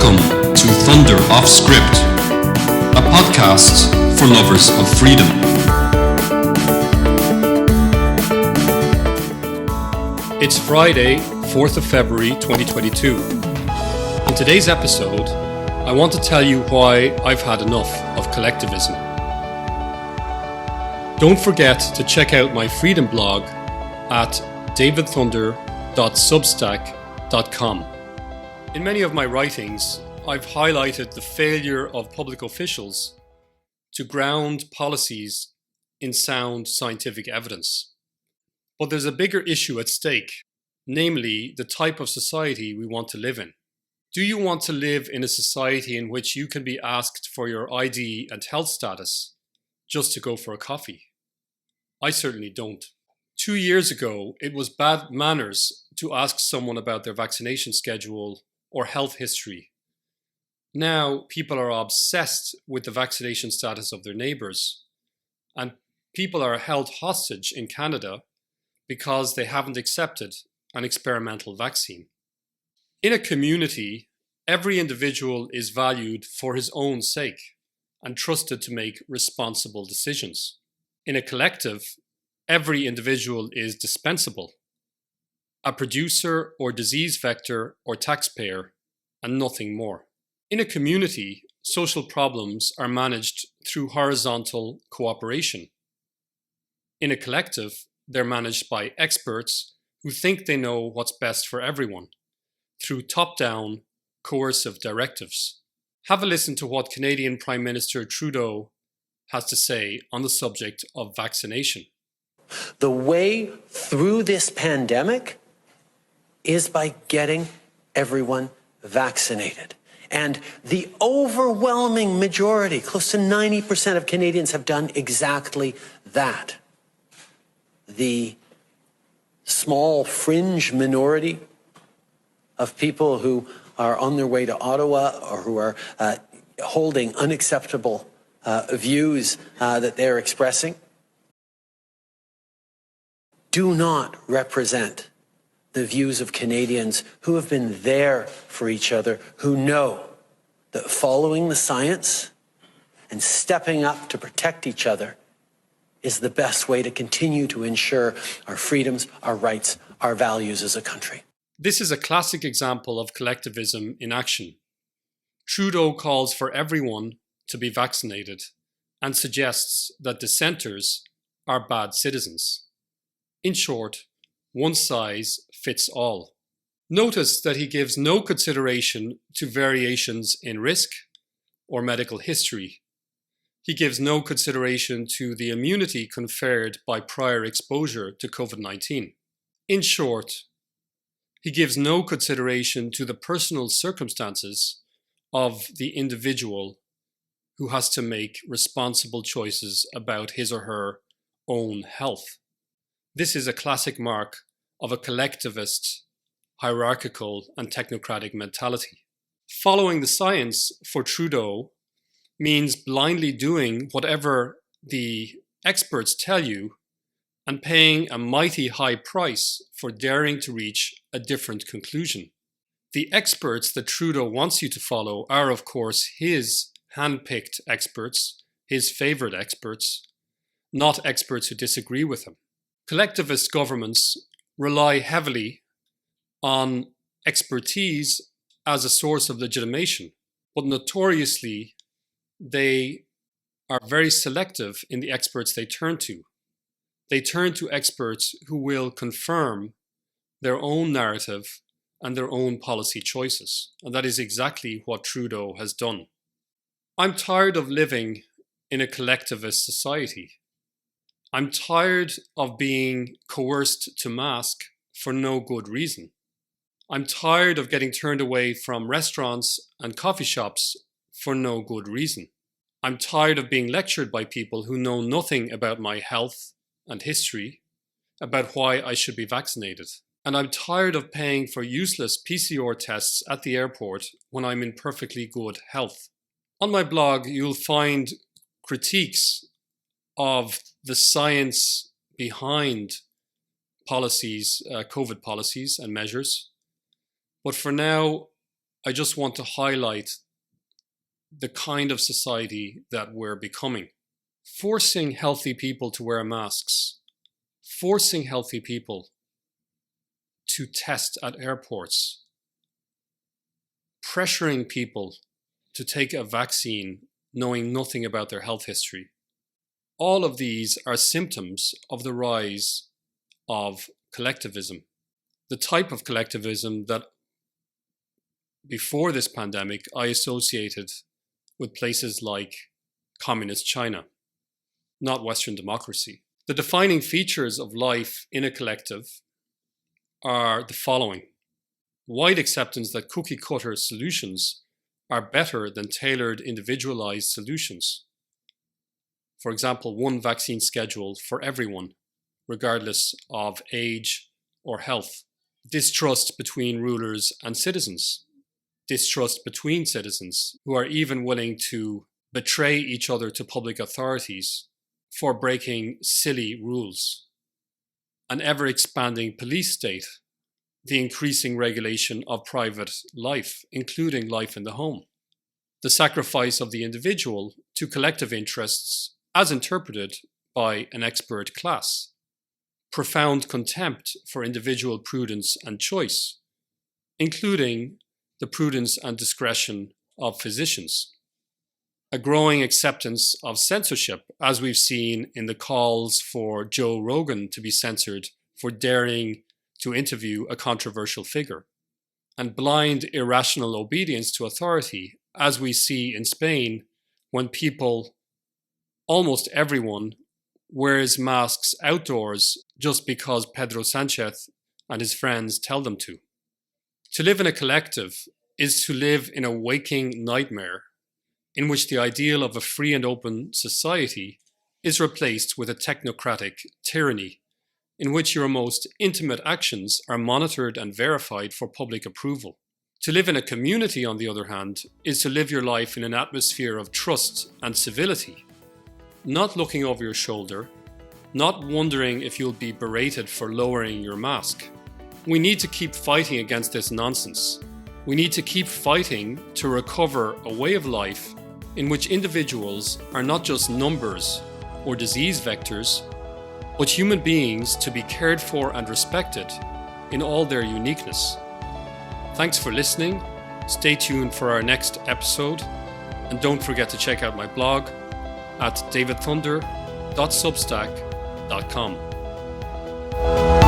Welcome to Thunder Off Script, a podcast for lovers of freedom. It's Friday, 4th of February 2022. In today's episode, I want to tell you why I've had enough of collectivism. Don't forget to check out my freedom blog at davidthunder.substack.com. In many of my writings, I've highlighted the failure of public officials to ground policies in sound scientific evidence. But there's a bigger issue at stake, namely the type of society we want to live in. Do you want to live in a society in which you can be asked for your ID and health status just to go for a coffee? I certainly don't. 2 years ago, it was bad manners to ask someone about their vaccination schedule or health history. Now, people are obsessed with the vaccination status of their neighbours, and people are held hostage in Canada because they haven't accepted an experimental vaccine. In a community, every individual is valued for his own sake and trusted to make responsible decisions. In a collective, every individual is dispensable, a producer or disease vector or taxpayer, and nothing more. In a community, social problems are managed through horizontal cooperation. In a collective, they're managed by experts who think they know what's best for everyone, through top-down, coercive directives. Have a listen to what Canadian Prime Minister Trudeau has to say on the subject of vaccination. The way through this pandemic is by getting everyone vaccinated. And the overwhelming majority, close to 90% of Canadians, have done exactly that. The small fringe minority of people who are on their way to Ottawa or who are holding unacceptable views that they're expressing do not represent the views of Canadians who have been there for each other, who know that following the science and stepping up to protect each other is the best way to continue to ensure our freedoms, our rights, our values as a country. This is a classic example of collectivism in action. Trudeau calls for everyone to be vaccinated and suggests that dissenters are bad citizens. In short, one size fits all. Notice that he gives no consideration to variations in risk or medical history. He gives no consideration to the immunity conferred by prior exposure to COVID-19. In short, he gives no consideration to the personal circumstances of the individual who has to make responsible choices about his or her own health. This is a classic mark of a collectivist, hierarchical and technocratic mentality. Following the science for Trudeau means blindly doing whatever the experts tell you and paying a mighty high price for daring to reach a different conclusion. The experts that Trudeau wants you to follow are, of course, his hand-picked experts, his favourite experts, not experts who disagree with him. Collectivist governments rely heavily on expertise as a source of legitimation, but notoriously they are very selective in the experts they turn to. They turn to experts who will confirm their own narrative and their own policy choices, and that is exactly what Trudeau has done. I'm tired of living in a collectivist society. I'm tired of being coerced to mask for no good reason. I'm tired of getting turned away from restaurants and coffee shops for no good reason. I'm tired of being lectured by people who know nothing about my health and history, about why I should be vaccinated. And I'm tired of paying for useless PCR tests at the airport when I'm in perfectly good health. On my blog, you'll find critiques of the science behind policies, COVID policies and measures. But for now, I just want to highlight the kind of society that we're becoming. Forcing healthy people to wear masks, forcing healthy people to test at airports, pressuring people to take a vaccine knowing nothing about their health history. All of these are symptoms of the rise of collectivism. The type of collectivism that before this pandemic I associated with places like communist China, not Western democracy. The defining features of life in a collective are the following: wide acceptance that cookie-cutter solutions are better than tailored, individualized solutions. For example, one vaccine schedule for everyone, regardless of age or health. Distrust between rulers and citizens. Distrust between citizens who are even willing to betray each other to public authorities for breaking silly rules. An ever-expanding police state. The increasing regulation of private life, including life in the home. The sacrifice of the individual to collective interests as interpreted by an expert class. Profound contempt for individual prudence and choice, including the prudence and discretion of physicians. A growing acceptance of censorship, as we've seen in the calls for Joe Rogan to be censored for daring to interview a controversial figure. And blind, irrational obedience to authority, as we see in Spain when people, almost everyone, wears masks outdoors just because Pedro Sanchez and his friends tell them to. To live in a collective is to live in a waking nightmare in which the ideal of a free and open society is replaced with a technocratic tyranny in which your most intimate actions are monitored and verified for public approval. To live in a community, on the other hand, is to live your life in an atmosphere of trust and civility, not looking over your shoulder, not wondering if you'll be berated for lowering your mask. We need to keep fighting against this nonsense. We need to keep fighting to recover a way of life in which individuals are not just numbers or disease vectors, but human beings to be cared for and respected in all their uniqueness. Thanks for listening. Stay tuned for our next episode, and don't forget to check out my blog at davidthunder.substack.com.